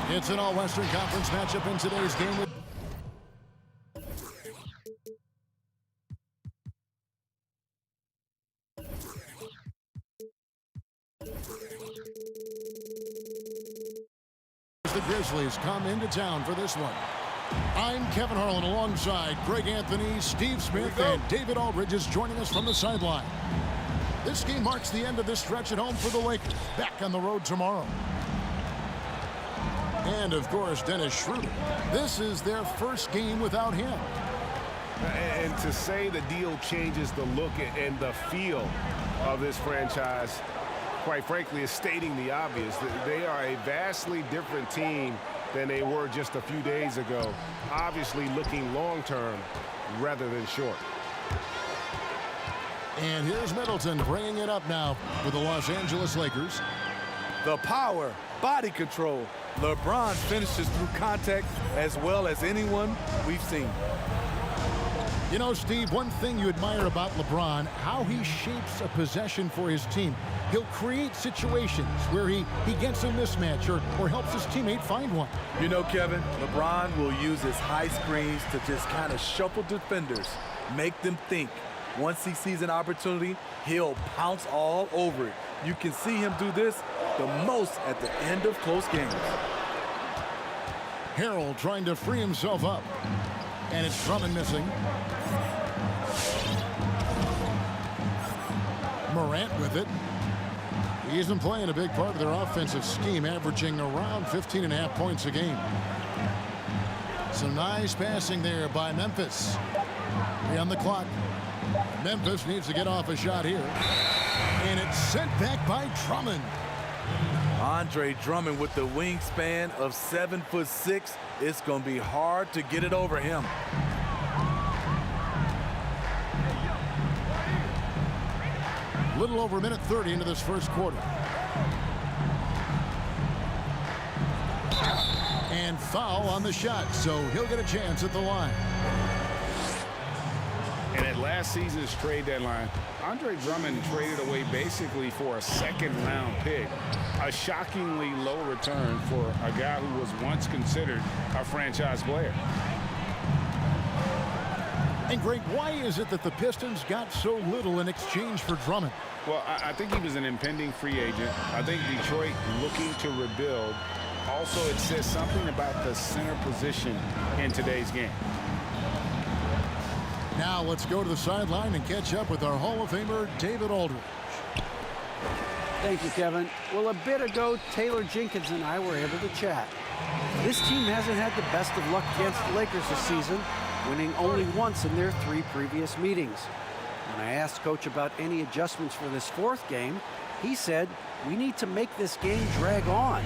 It's an all-Western Conference matchup in today's game. The Grizzlies come into town for this one. I'm Kevin Harlan alongside Greg Anthony, Steve Smith, and David Aldridge is joining us from the sideline. This game marks the end of this stretch at home for the Lakers. Back on the road tomorrow. And, of course, Dennis Schroeder. This is their first game without him. And to say the deal changes the look and the feel of this franchise, quite frankly, is stating the obvious. They are a vastly different team than they were just a few days ago. Obviously looking long-term rather than short. And here's Middleton bringing it up now for the Los Angeles Lakers. The power, body control. LeBron finishes through contact as well as anyone we've seen. You know, Steve, one thing you admire about LeBron, how he shapes a possession for his team. He'll create situations where he gets a mismatch or helps his teammate find one. You know, Kevin, LeBron will use his high screens to just kind of shuffle defenders, make them think. Once he sees an opportunity, he'll pounce all over it. You can see him do this the most at the end of close games. Harrell trying to free himself up. And it's Drummond missing. Morant with it. He isn't playing a big part of their offensive scheme, averaging around 15.5 points a game. Some nice passing there by Memphis. 3 on the clock. Memphis needs to get off a shot here. And it's sent back by Drummond. Andre Drummond with the wingspan of 7'6". It's going to be hard to get it over him. Little over a minute 30 into this first quarter. And foul on the shot, so he'll get a chance at the line. And at last season's trade deadline, Andre Drummond traded away basically for a second-round pick. A shockingly low return for a guy who was once considered a franchise player. And Greg, why is it that the Pistons got so little in exchange for Drummond? Well, I think he was an impending free agent. I think Detroit looking to rebuild. Also, it says something about the center position in today's game. Now let's go to the sideline and catch up with our Hall of Famer, David Aldridge. Thank you, Kevin. Well, a bit ago, Taylor Jenkins and I were able to chat. This team hasn't had the best of luck against the Lakers this season, winning only once in their 3 previous meetings. When I asked Coach about any adjustments for this 4th game, he said, we need to make this game drag on.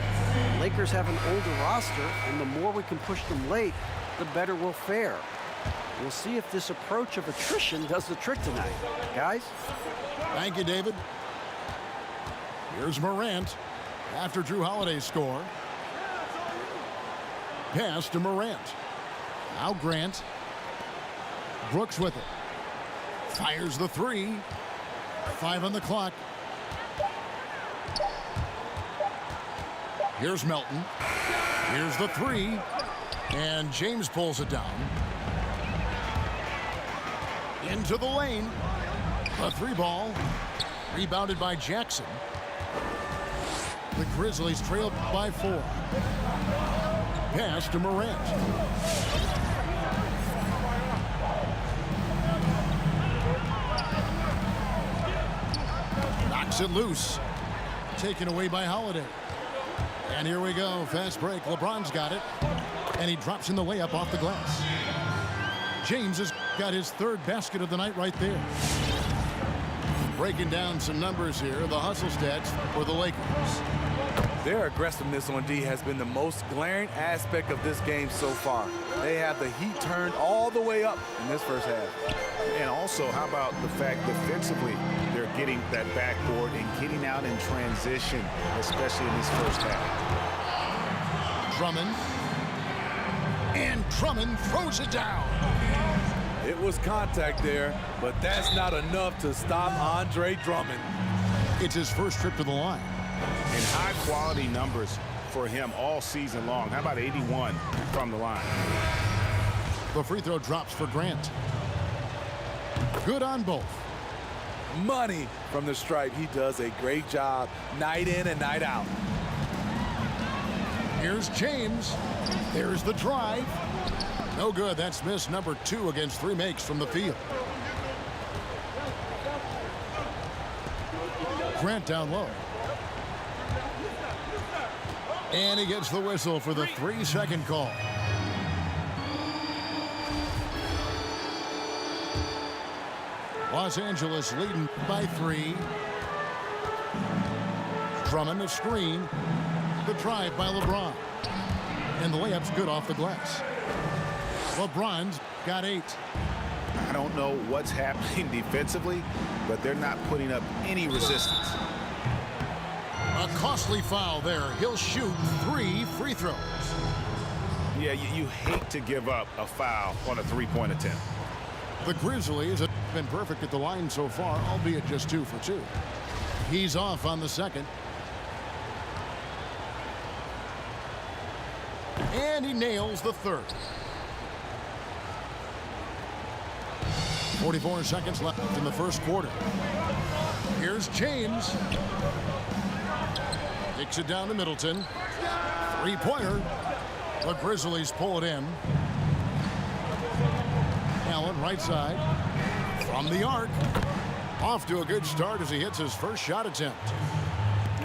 The Lakers have an older roster, and the more we can push them late, the better we'll fare. We'll see if this approach of attrition does the trick tonight. Guys? Thank you, David. Here's Morant after Drew Holiday's score. Pass to Morant. Now Grant. Brooks with it. Fires the three. 5 on the clock. Here's Melton. Here's the three. And James pulls it down. Into the lane. A three ball. Rebounded by Jackson. The Grizzlies trail by 4. Pass to Morant. Knocks it loose. Taken away by Holiday. And here we go. Fast break. LeBron's got it. And he drops in the layup off the glass. James has got his 3rd basket of the night right there. Breaking down some numbers here. The hustle stats for the Lakers. Their aggressiveness on D has been the most glaring aspect of this game so far. They have the heat turned all the way up in this first half. And also, how about the fact defensively, they're getting that backboard and getting out in transition, especially in this first half. Drummond. And Drummond throws it down. It was contact there, but that's not enough to stop Andre Drummond. It's his first trip to the line. And high-quality numbers for him all season long. How about 81 from the line? The free throw drops for Grant. Good on both. Money from the stripe. He does a great job night in and night out. Here's James. There's the drive. No good. That's miss number 2 against 3 makes from the field. Grant down low. And he gets the whistle for the 3-second call. Los Angeles leading by 3. Drummond a screen. The drive by LeBron. And the layup's good off the glass. LeBron's got 8. I don't know what's happening defensively, but they're not putting up any resistance. A costly foul there. He'll shoot 3 free throws. Yeah, you hate to give up a foul on a three-point attempt. The Grizzlies have been perfect at the line so far, albeit just 2 for 2. He's off on the second. And he nails the third. 44 seconds left in the first quarter. Here's James. Kicks it down to Middleton. 3-pointer. The Grizzlies pull it in. Allen right side. From the arc. Off to a good start as he hits his first shot attempt.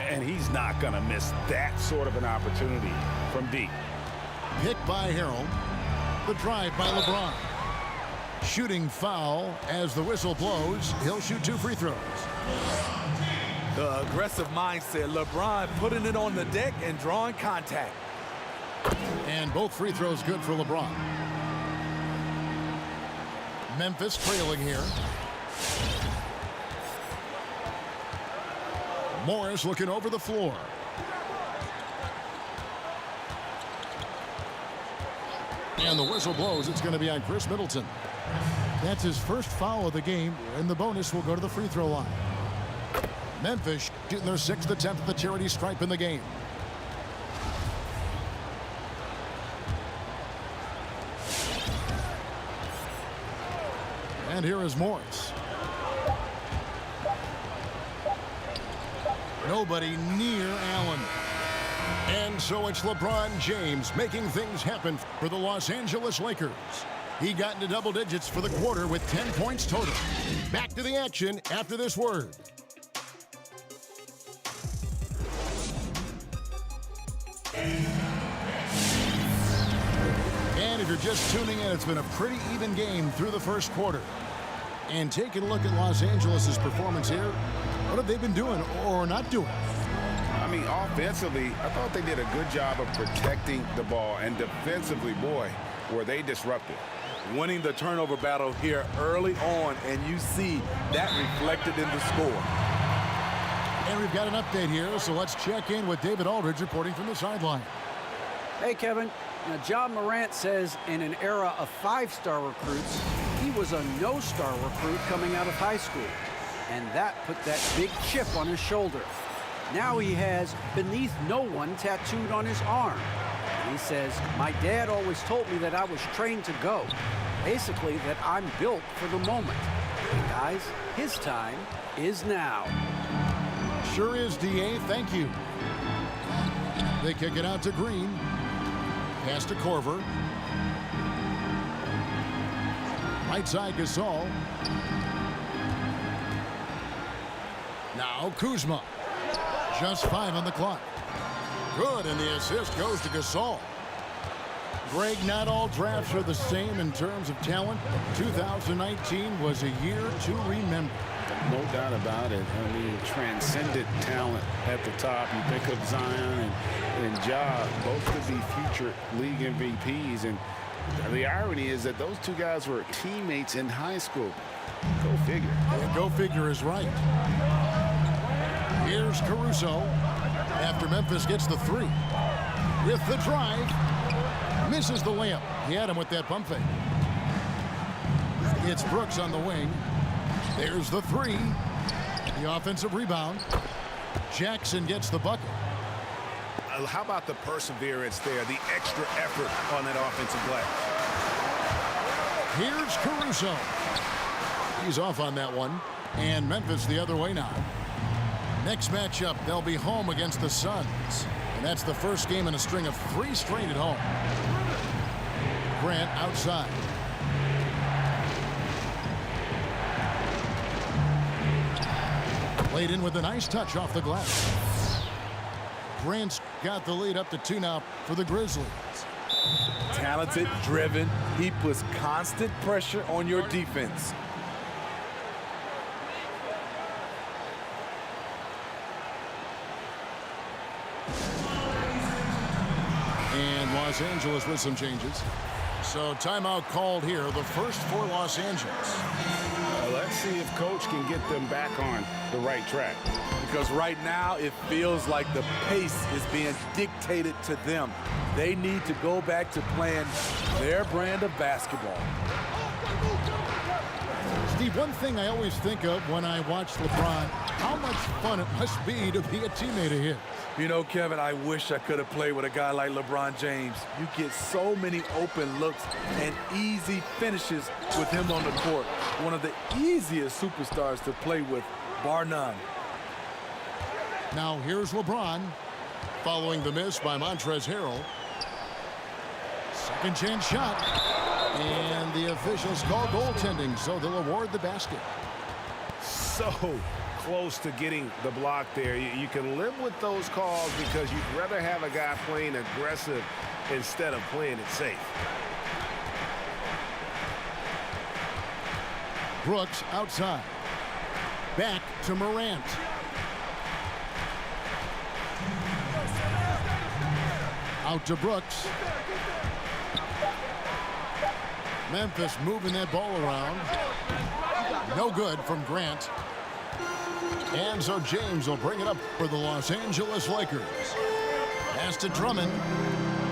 And he's not going to miss that sort of an opportunity from deep. Picked by Harold. The drive by LeBron. Shooting foul as the whistle blows. He'll shoot 2 free throws. The aggressive mindset. LeBron putting it on the deck and drawing contact. And both free throws good for LeBron. Memphis trailing here. Morris looking over the floor. And the whistle blows. It's going to be on Chris Middleton. That's his first foul of the game, and the bonus will go to the free throw line. Memphis shooting their 6th attempt at the charity stripe in the game. And here is Morris. Nobody near Allen. And so it's LeBron James making things happen for the Los Angeles Lakers. He got into double digits for the quarter with 10 points total. Back to the action after this word. And if you're just tuning in, it's been a pretty even game through the first quarter. And taking a look at Los Angeles' performance here, what have they been doing or not doing? I mean, offensively, I thought they did a good job of protecting the ball. And defensively, boy, were they disruptive. winning the turnover battle here early on, and you see that reflected in the score. And we've got an update here, so let's check in with David Aldridge reporting from the sideline. Hey, Kevin. Now, John Morant says in an era of five-star recruits, he was a no-star recruit coming out of high school. And that put that big chip on his shoulder. Now he has "beneath no one" tattooed on his arm. And he says, "My dad always told me that I was trained to go. Basically, that I'm built for the moment." And guys, his time is now. Sure is, D.A. Thank you. They kick it out to Green. Pass to Korver. Right side Gasol. Now Kuzma. Just 5 on the clock. Good, and the assist goes to Gasol. Greg, not all drafts are the same in terms of talent. 2019 was a year to remember. No doubt about it. I mean, transcendent talent at the top. You think of Zion and Ja, both could be future league MVPs. And the irony is that those two guys were teammates in high school. Go figure. Yeah, go figure is right. Here's Caruso after Memphis gets the 3. With the drive. Misses the layup. He had him with that pump fake. It's Brooks on the wing. There's the 3. The offensive rebound. Jackson gets the bucket. How about the perseverance there, the extra effort on that offensive glass? Here's Caruso. He's off on that one. And Memphis the other way now. Next matchup, they'll be home against the Suns. And that's the first game in a string of 3 straight at home. Grant outside. Played in with a nice touch off the glass. Grant's got the lead up to 2 now for the Grizzlies. Talented, driven. He puts constant pressure on your defense. And Los Angeles with some changes. So timeout called here, the first for Los Angeles. Let's see if Coach can get them back on the right track. Because right now it feels like the pace is being dictated to them. They need to go back to playing their brand of basketball. Steve, one thing I always think of when I watch LeBron, how much fun it must be to be a teammate of his. You know, Kevin, I wish I could have played with a guy like LeBron James. You get so many open looks and easy finishes with him on the court. One of the easiest superstars to play with, bar none. Now here's LeBron following the miss by Montrezl Harrell. Second chance shot. And the officials call goaltending, so they'll award the basket. So close to getting the block there. You can live with those calls because you'd rather have a guy playing aggressive instead of playing it safe. Brooks outside. Back to Morant. Out to Brooks. Memphis moving that ball around. No good from Grant. And so James will bring it up for the Los Angeles Lakers. Pass to Drummond.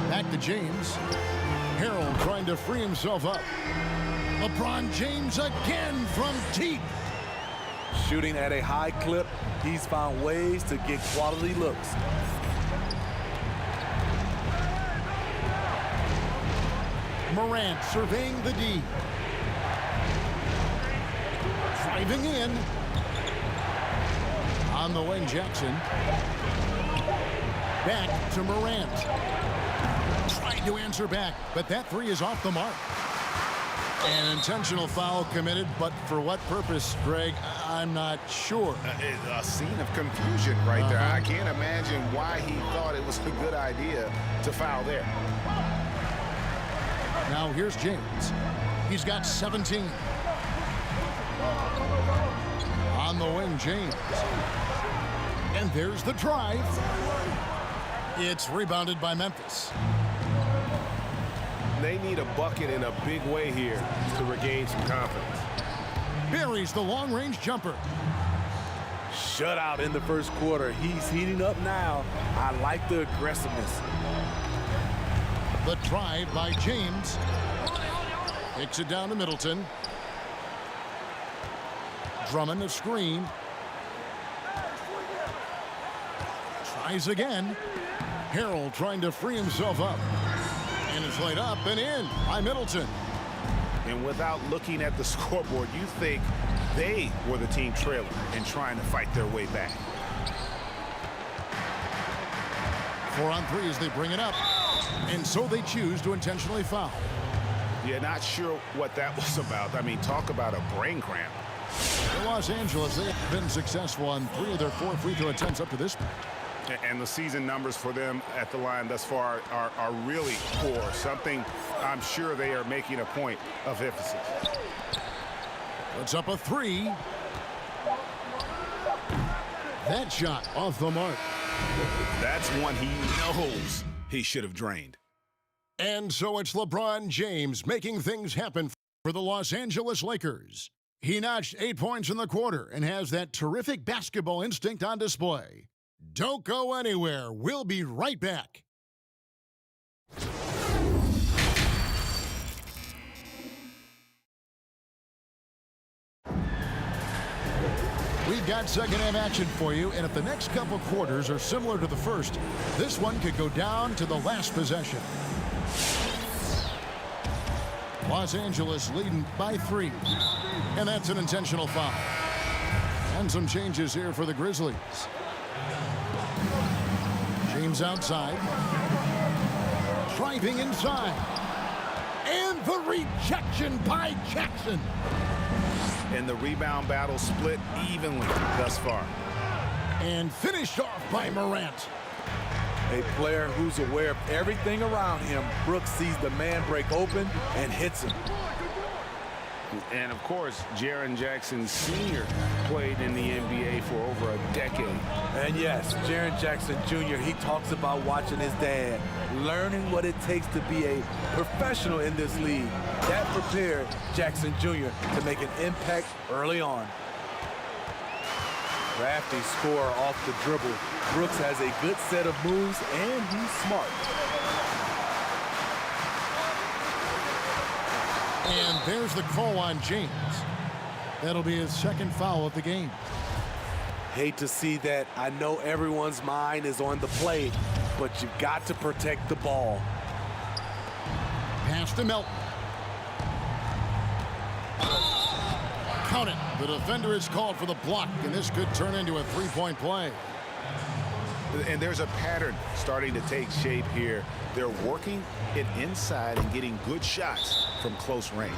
Back to James. Harrell trying to free himself up. LeBron James again from deep. Shooting at a high clip, he's found ways to get quality looks. Morant surveying the D. Driving in. On the wing, Jackson. Back to Morant. Trying to answer back, but that 3 is off the mark. An intentional foul committed, but for what purpose, Greg? I'm not sure. A scene of confusion right there. I can't imagine why he thought it was a good idea to foul there. Now here's James. He's got 17. On the wing, James. And there's the drive. It's rebounded by Memphis. they need a bucket in a big way here to regain some confidence. Buries the long-range jumper. Shutout in the first quarter. He's heating up now. I like the aggressiveness. The drive by James. Kicks it down to Middleton. Drummond a screen. Tries again. Harrell trying to free himself up. And it's laid up and in by Middleton. And without looking at the scoreboard, you think they were the team trailing and trying to fight their way back. 4 on 3 as they bring it up. And so they choose to intentionally foul. Yeah, not sure what that was about. I mean, talk about a brain cramp. For Los Angeles, they have been successful on 3 of their 4 free throw attempts up to this point. And the season numbers for them at the line thus far are really poor. Something I'm sure they are making a point of emphasis. Puts up a 3. That shot off the mark. That's one he knows he should have drained. And so it's LeBron James making things happen for the Los Angeles Lakers. He notched 8 points in the quarter and has that terrific basketball instinct on display. Don't go anywhere. We'll be right back. We've got second-half action for you, and if the next couple quarters are similar to the first, this one could go down to the last possession. Los Angeles leading by 3, and that's an intentional foul. And some changes here for the Grizzlies. James outside. Driving inside. And the rejection by Jackson. And the rebound battle split evenly thus far. And finished off by Morant. A player who's aware of everything around him. Brooks sees the man break open and hits him. And, of course, Jaren Jackson Sr. played in the NBA for over a decade. And, yes, Jaren Jackson Jr., he talks about watching his dad, learning what it takes to be a professional in this league. That prepared Jackson Jr. to make an impact early on. Crafty scorer off the dribble. Brooks has a good set of moves, and he's smart. And there's the call on James. That'll be his second foul of the game. Hate to see that. I know everyone's mind is on the play, but you've got to protect the ball. Pass to Melton. Count it. The defender is called for the block, and this could turn into a three-point play. And there's a pattern starting to take shape here. They're working it inside and getting good shots from close range.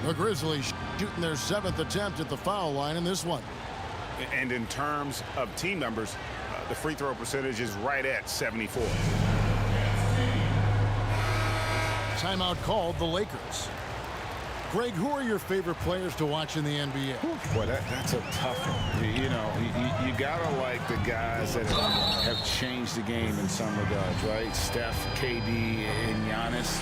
The Grizzlies shooting their 7th attempt at the foul line in this one. And in terms of team numbers, the free throw percentage is right at 74. Timeout called the Lakers. Greg, who are your favorite players to watch in the NBA? Boy, that's a tough one. You know, you gotta like the guys that have changed the game in some regards, right? Steph, KD, and Giannis.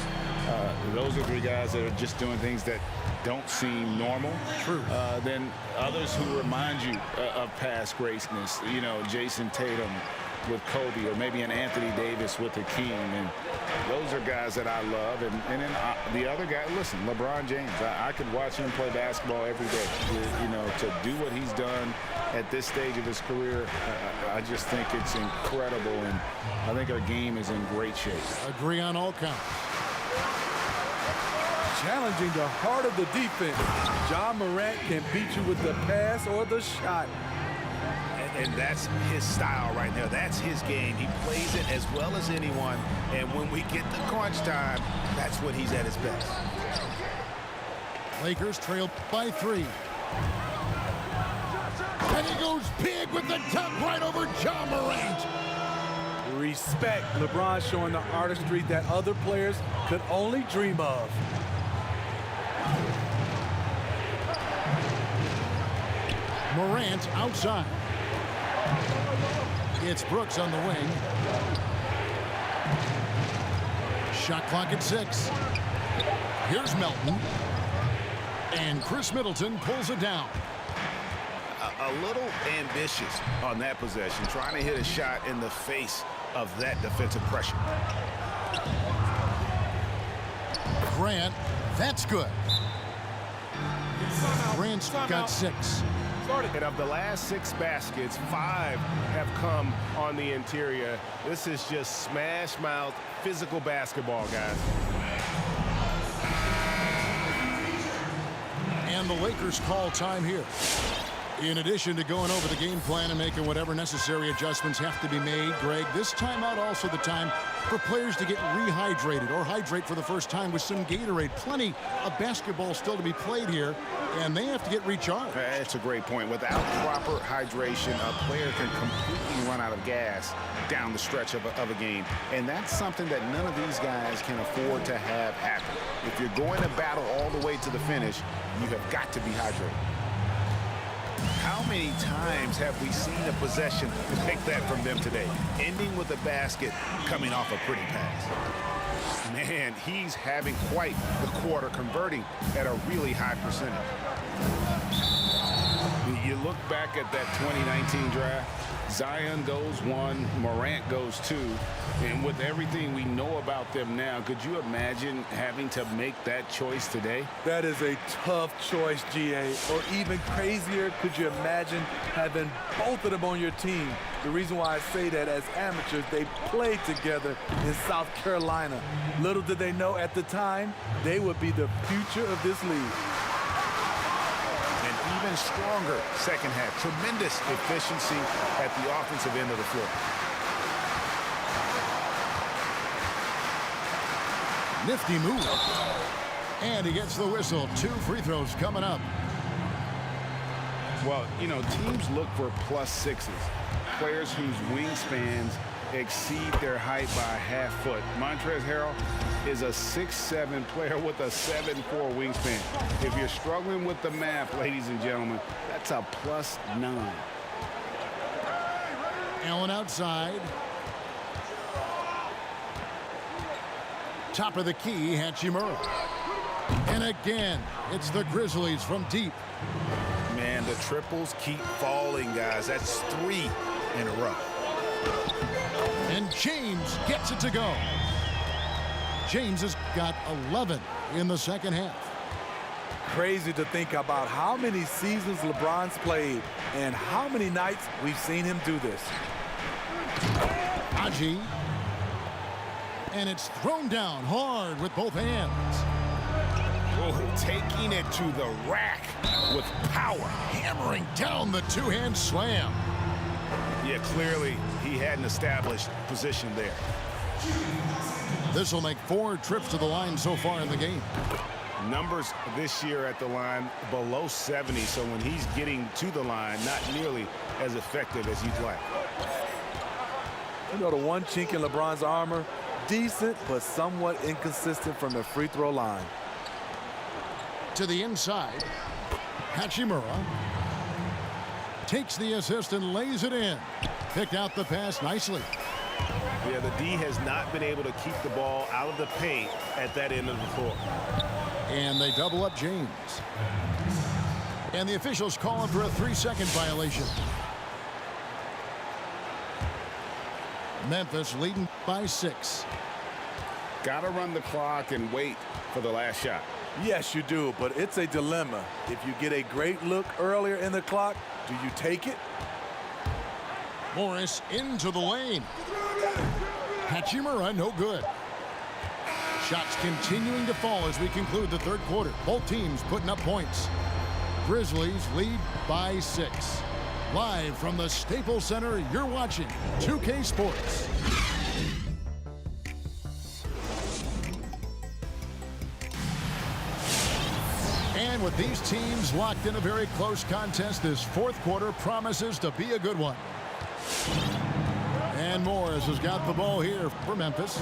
Those are 3 guys that are just doing things that don't seem normal. True. Then others who remind you of past greatness. You know, Jason Tatum with Kobe, or maybe an Anthony Davis with Hakeem. And those are guys that I love. And then the other guy, listen, LeBron James. I could watch him play basketball every day. You know, to do what he's done at this stage of his career, I just think it's incredible. And I think our game is in great shape. Agree on all counts. Challenging the heart of the defense. Ja Morant can beat you with the pass or the shot. And that's his style right there. That's his game. He plays it as well as anyone. And when we get the crunch time, that's when he's at his best. Lakers trail by 3. And he goes big with the dunk right over Ja Morant. Respect. LeBron showing the artistry that other players could only dream of. Morant outside. It's Brooks on the wing. Shot clock at 6. Here's Melton. And Chris Middleton pulls it down. A little ambitious on that possession, trying to hit a shot in the face of that defensive pressure. Grant, that's good. Grant's got 6. And of the last 6 baskets, 5 have come on the interior. This is just smash mouth physical basketball, guys. And the Lakers call time here. In addition to going over the game plan and making whatever necessary adjustments have to be made, Greg, this timeout also the time for players to get rehydrated or hydrate for the first time with some Gatorade. Plenty of basketball still to be played here, and they have to get recharged. That's a great point. Without proper hydration, a player can completely run out of gas down the stretch of a game. And that's something that none of these guys can afford to have happen. If you're going to battle all the way to the finish, you have got to be hydrated. How many times have we seen a possession take that from them today, ending with a basket coming off a pretty pass? Man, he's having quite the quarter, converting at a really high percentage. You look back at that 2019 draft, Zion goes 1, Morant goes 2, and with everything we know about them now, could you imagine having to make that choice today? That is a tough choice, GA. Or even crazier, could you imagine having both of them on your team? The reason why I say that, as amateurs, they played together in South Carolina. Little did they know at the time, they would be the future of this league. Even stronger second half. Tremendous efficiency at the offensive end of the floor. Nifty move. And he gets the whistle. 2 free throws coming up. Well, you know, teams look for +6s. Players whose wingspans exceed their height by a half foot. Montrezl Harrell is a 6'7" player with a 7'4" wingspan. If you're struggling with the math, ladies and gentlemen, that's a +9. Allen outside. Top of the key, Hachimura. And again, it's the Grizzlies from deep. Man, the triples keep falling, guys. That's 3 in a row. And James gets it to go. James has got 11 in the second half. Crazy to think about how many seasons LeBron's played and how many nights we've seen him do this. Aji. And it's thrown down hard with both hands. Oh, taking it to the rack with power. Hammering down the two-hand slam. Yeah, clearly he had an established position there. This will make 4 trips to the line so far in the game. Numbers this year at the line below 70, so when he's getting to the line, not nearly as effective as you'd like. You know, the one chink in LeBron's armor, decent but somewhat inconsistent from the free throw line. To the inside, Hachimura takes the assist and lays it in. Picked out the pass nicely. Yeah, the D has not been able to keep the ball out of the paint at that end of the floor. And they double up James. And the officials calling for a 3-second violation. Memphis leading by 6. Got to run the clock and wait for the last shot. Yes, you do, but it's a dilemma. If you get a great look earlier in the clock, do you take it? Morris into the lane. Hachimura, no good. Shots continuing to fall as we conclude the third quarter. Both teams putting up points. Grizzlies lead by 6. Live from the Staples Center, you're watching 2K Sports. And with these teams locked in a very close contest, this fourth quarter promises to be a good one. And Morris has got the ball here for Memphis.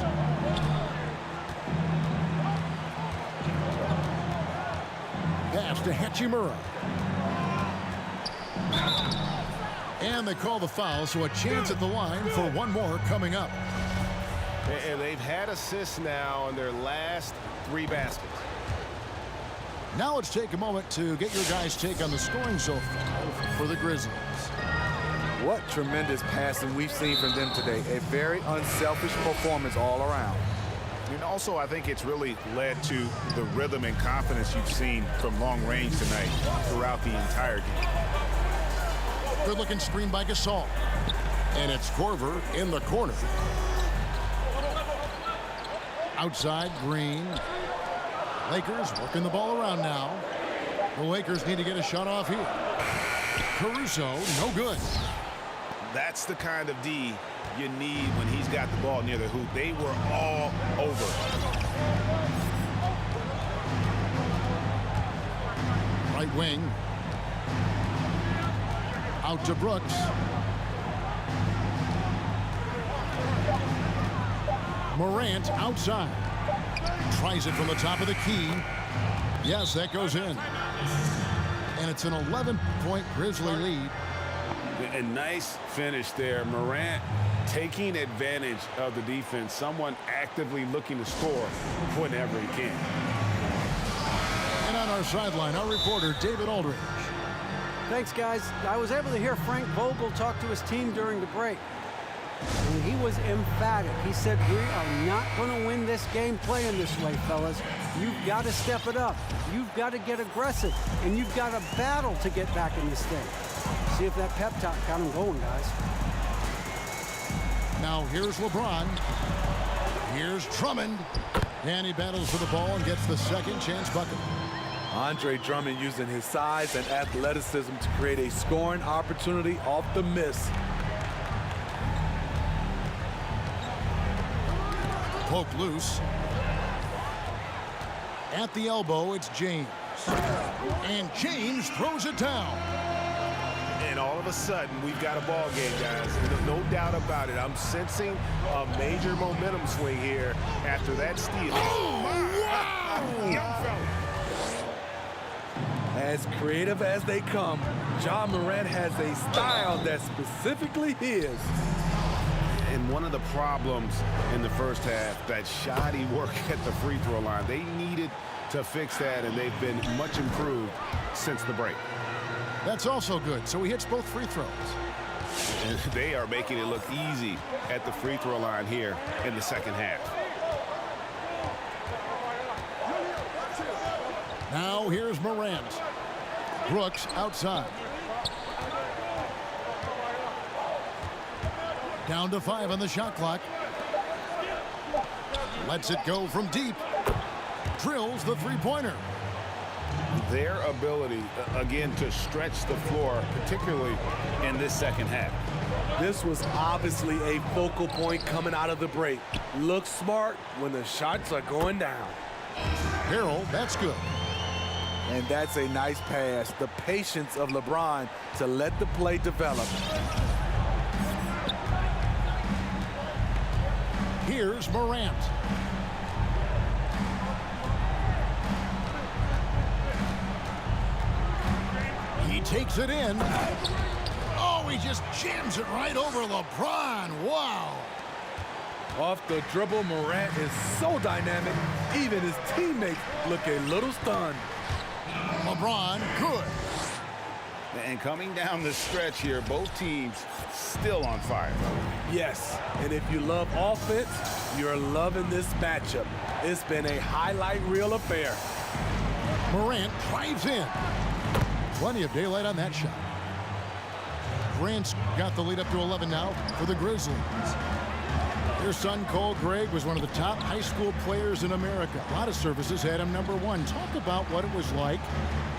Pass to Hachimura. And they call the foul, so a chance at the line for one more coming up. And they've had assists now on their last 3 baskets. Now let's take a moment to get your guys' take on the scoring so far for the Grizzlies. What tremendous passing we've seen from them today. A very unselfish performance all around. And also, I think it's really led to the rhythm and confidence you've seen from long range tonight throughout the entire game. Good-looking screen by Gasol. And it's Korver in the corner. Outside, Green. Lakers working the ball around now. The Lakers need to get a shot off here. Caruso, no good. That's the kind of D you need when he's got the ball near the hoop. They were all over. Right wing. Out to Brooks. Morant outside. Tries it from the top of the key. Yes, that goes in. And it's an 11-point Grizzly lead. A nice finish there. Morant taking advantage of the defense. Someone actively looking to score whenever he can. And on our sideline, our reporter, David Aldridge. Thanks, guys. I was able to hear Frank Vogel talk to his team during the break. And he was emphatic. He said, we are not going to win this game playing this way, fellas. You've got to step it up. You've got to get aggressive. And you've got to battle to get back in this thing. See if that pep talk got him going, guys. Now here's LeBron. Here's Drummond. And he battles for the ball and gets the second chance bucket. Andre Drummond using his size and athleticism to create a scoring opportunity off the miss. Poke loose. At the elbow, it's James. And James throws it down. And all of a sudden, we've got a ball game, guys. No doubt about it. I'm sensing a major momentum swing here after that steal. Oh, wow! Young fella. As creative as they come, Ja Morant has a style that's specifically his. And one of the problems in the first half, that shoddy work at the free throw line. They needed to fix that, and they've been much improved since the break. That's also good. So he hits both free throws. And they are making it look easy at the free throw line here in the second half. Now here's Morant. Brooks outside. Down to 5 on the shot clock. Lets it go from deep. Drills the three-pointer. Their ability, again, to stretch the floor, particularly in this second half. This was obviously a focal point coming out of the break. Look smart when the shots are going down. Harold, that's good. And that's a nice pass. The patience of LeBron to let the play develop. Here's Morant. He takes it in. Oh, he just jams it right over LeBron. Wow. Off the dribble, Morant is so dynamic, even his teammates look a little stunned. LeBron, good. And coming down the stretch here, both teams still on fire. Yes, and if you love offense, you're loving this matchup. It's been a highlight reel affair. Morant drives in. Plenty of daylight on that shot. Grant's got the lead up to 11 now for the Grizzlies. Their son, Cole Gregg, was one of the top high school players in America. A lot of services had him #1. Talk about what it was like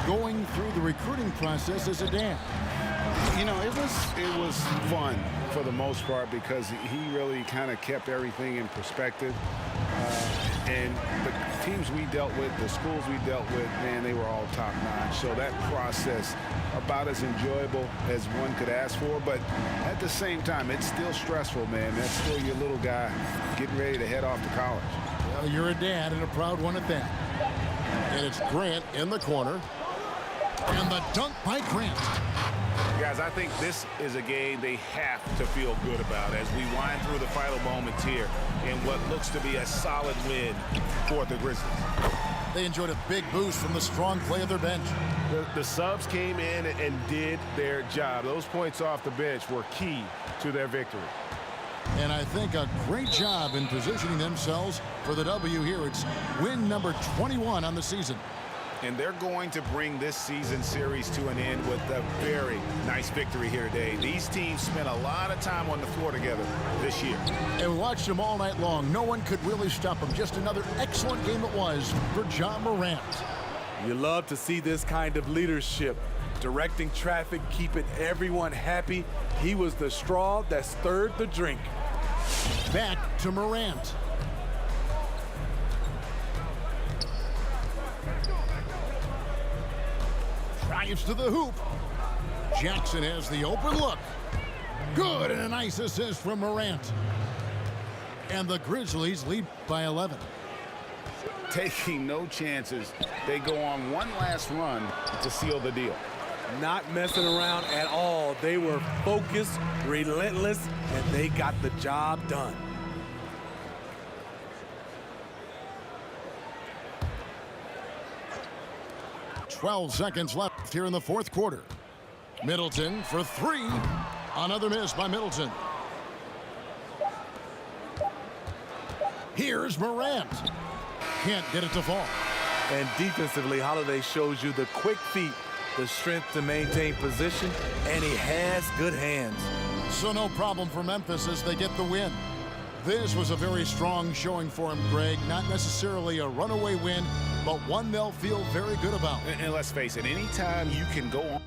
going through the recruiting process as a dad. You know, it was fun for the most part because he really kind of kept everything in perspective. And the teams we dealt with, the schools we dealt with, man, they were all top-notch. So that process, about as enjoyable as one could ask for. But at the same time, it's still stressful, man. That's still your little guy getting ready to head off to college. Well, you're a dad and a proud one at that. And it's Grant in the corner. And the dunk by Grant. Guys, I think this is a game they have to feel good about as we wind through the final moments here in what looks to be a solid win for the Grizzlies. They enjoyed a big boost from the strong play of their bench. The subs came in and did their job. Those points off the bench were key to their victory. And I think a great job in positioning themselves for the W here. It's win number 21 on the season. And they're going to bring this season series to an end with a very nice victory here today. These teams spent a lot of time on the floor together this year. And we watched them all night long. No one could really stop them. Just another excellent game it was for John Morant. You love to see this kind of leadership. Directing traffic, keeping everyone happy. He was the straw that stirred the drink. Back to Morant. Drives to the hoop. Jackson has the open look. Good, and a nice assist from Morant. And the Grizzlies lead by 11. Taking no chances, they go on one last run to seal the deal. Not messing around at all. They were focused, relentless, and they got the job done. "12 seconds left here in the fourth quarter. Middleton for three. Another miss by Middleton. Here's Morant. Can't get it to fall. And defensively, Holiday shows you the quick feet, the strength to maintain position, and he has good hands. So no problem for Memphis as they get the win. This was a very strong showing for him, Greg. Not necessarily a runaway win, but one they'll feel very good about. And let's face it, anytime you can go on